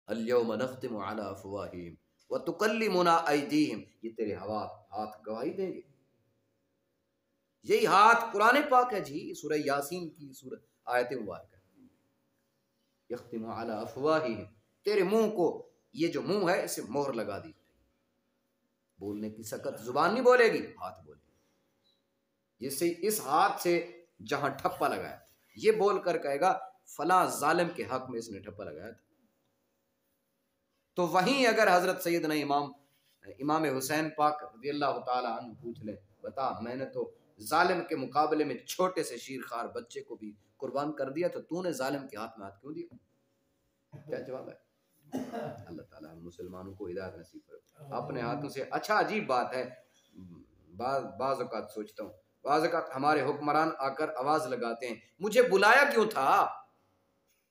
अल-यौम नख्तिमु अला अफ़वाहिहिम व तुकल्लिमुना अयदीहिम, ये तेरे हाथ गवाही देंगे। यही हाथ कुरान पाक है जी, सूरह यासीन की सूरह आयत मुबारक है। यख्तिमु अला अफ़वाहिहिम, तेरे मुंह को, ये जो मुंह है इसे मोहर लगा दी, बोलने की सकत जुबान नहीं बोलेगी, हाथ बोलेगी। जिससे इस हाथ से जहां ठप्पा लगाया, ये बोलकर कहेगा फला जालिम के हक में इसने ठप्पा लगाया था। तो वहीं अगर हजरत सैयदना इमाम हुसैन पाक रज़ियल्लाहु ताला अन्हु पूछ ले, बता मैंने तो जालिम के मुकाबले में छोटे से शीरखार बच्चे को भी कुर्बान कर दिया, तो तूने जालिम के हाथ में हाथ क्यों दिया? क्या जवाब है? अल्लाह ताला मुसलमानों को हिदायत नसीब करे अपने हाथों से। अच्छा अजीब बात है, बाज़ औक़ात सोचता हूँ, बाज़ औक़ात हमारे हुक्मरान आकर आवाज लगाते हैं, मुझे बुलाया क्यों था?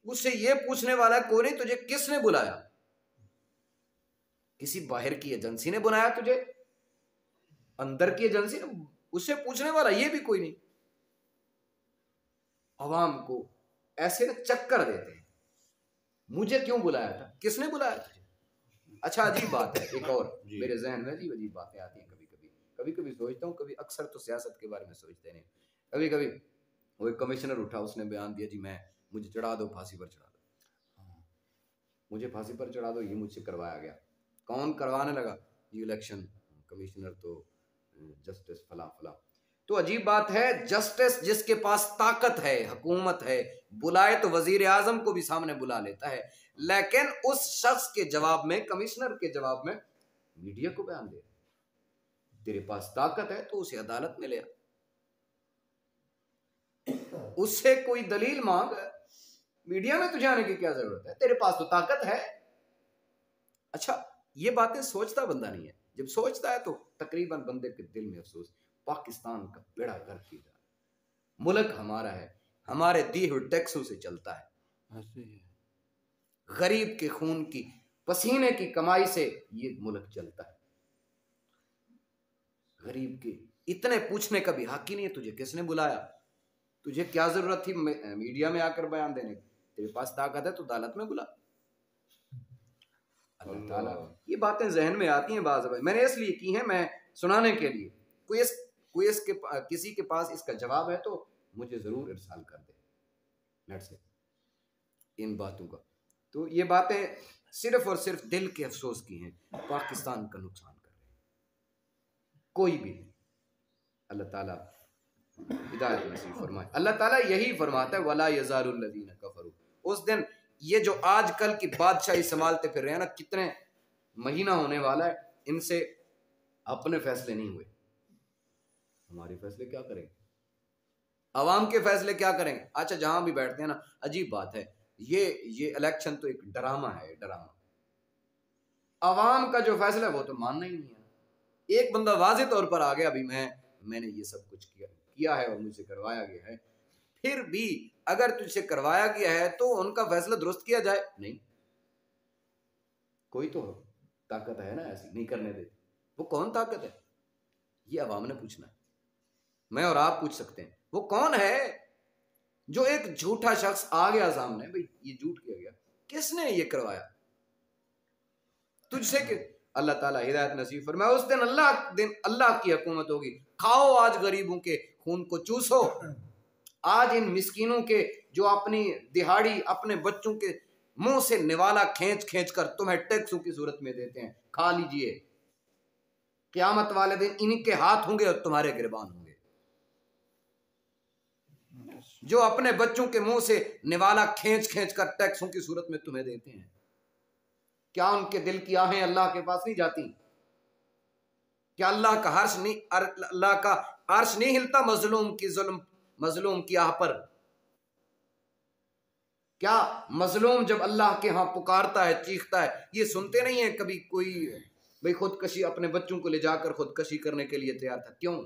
उससे ये पूछने वाला कोई नहीं, तुझे किसने बुलाया? किसी बाहर की एजेंसी ने बुलाया तुझे? अंदर की एजेंसी ने? उससे पूछने वाला ये भी कोई नहीं। अवाम को ऐसे ना चक्कर देते हैं, मुझे क्यों बुलाया था, किसने बुलाया तुझे? अच्छा अजीब बात है एक और मेरे जहन में अजीब बातें आती हैं कभी कभी सोचता हूँ, कभी अक्सर तो सियासत के बारे में सोचते नहीं, कभी कभी वो एक कमिश्नर उठा, उसने बयान दिया जी मुझे चढ़ा दो, फांसी पर चढ़ा दो, मुझे फांसी पर चढ़ा दो, ये मुझसे करवाया गया। कौन करवाने लगा? जी इलेक्शन कमिश्नर, तो जस्टिस फला फला। तो अजीब बात है, जस्टिस जिसके पास ताकत है, हुकूमत है, बुलाए तो वजीर आजम को भी सामने बुला लेता है, लेकिन उस शख्स के जवाब में, कमिश्नर के जवाब में मीडिया को बयान दे, तेरे पास ताकत है तो उसे अदालत में ले, उससे कोई दलील मांग, मीडिया में तुझे आने की क्या जरूरत है, तेरे पास तो ताकत है। अच्छा ये बातें सोचता बंदा नहीं है, जब सोचता है तो तकरीबन बंदे के दिल में अफसोस, पाकिस्तान का बेड़ा गर्क किया जा रहा है, मुल्क हमारा है, हमारे दिए हुए टैक्सों से चलता है, गरीब के खून की पसीने की कमाई से ये मुल्क चलता है। गरीब के इतने पूछने का भी हक ही नहीं है, तुझे किसने बुलाया, तुझे क्या जरूरत थी मीडिया में आकर बयान देने की? तेरे पास ताकत है तो अदालत में बुला। अल्लाह ताला ये बातें जहन में आती हैं बाज़, मैंने इसलिए की हैं, मैं सुनाने के लिए, किसी के पास इसका जवाब है तो मुझे जरूर इरसाल कर दे नेट से इन बातों का। तो ये बातें सिर्फ और सिर्फ दिल के अफसोस की हैं, पाकिस्तान का नुकसान कर रहे हैं कोई भी। अल्लाह ताला हिदायत नसीब फरमाए। अल्लाह ताला यही फरमाता है वला यज़ालुल लज़ीना कफ़रू, उस दिन ये जो आजकल की बादशाही संभालते फिर रहे हैं ना, कितने महीना होने वाला है, इनसे अपने फैसले नहीं हुए, हमारे फैसले क्या करेंगे, अवाम के फैसले क्या करेंगे? अच्छा जहां भी बैठते हैं ना, अजीब बात है, ये इलेक्शन तो एक ड्रामा है, ड्रामा। अवाम का जो फैसला है वो तो मानना ही नहीं है। एक बंदा वाज़े तौर पर आ गया, अभी मैंने ये सब कुछ किया है और मुझसे करवाया गया है, फिर भी अगर तुझसे करवाया गया है तो उनका फैसला दुरुस्त किया जाए, नहीं, कोई तो ताकत है ना ऐसी, नहीं करने देती। वो कौन ताकत है? ये अवाम ने पूछना है, मैं और आप पूछ सकते हैं, वो कौन है जो एक झूठा शख्स आ गया सामने, भाई ये झूठ किया गया, किसने ये करवाया तुझसे? कि अल्लाह ताला हिदायत नसीब फरमाए। उस दिन अल्लाह की हुकूमत होगी, खाओ आज गरीबों के खून को चूसो, आज इन मिस्कीनों के जो अपनी दिहाड़ी अपने बच्चों के मुंह से निवाला खींच खींच कर तुम्हें टैक्सों की सूरत में देते हैं, खा लीजिए, क़यामत वाले दिन इनके हाथ होंगे और तुम्हारे गिरबान होंगे। जो अपने बच्चों के मुंह से निवाला खींच खींच कर टैक्सों की सूरत में तुम्हें देते हैं, क्या उनके दिल की आहें अल्लाह के पास नहीं जाती? क्या अल्लाह का अर्श नहीं हिलता मजलूम की आह पर? क्या मजलूम जब अल्लाह के यहाँ पुकारता है, चीखता है, ये सुनते नहीं है कभी कोई भाई खुदकशी, अपने बच्चों को ले जाकर खुदकशी करने के लिए तैयार था, क्यों?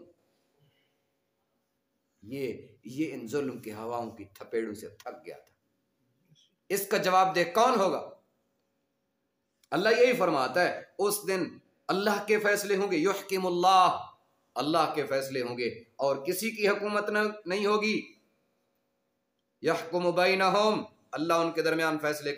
ये इन जुल्म की हवाओं की थपेड़ों से थक गया था। इसका जवाब दे कौन होगा? अल्लाह यही फरमाता है उस दिन अल्लाह के फैसले होंगे, युहकिमुल्लाह, अल्लाह के फैसले होंगे और किसी की हुकूमत नहीं होगी। यहकुमु बैनहुम, अल्लाह उनके दरमियान फैसले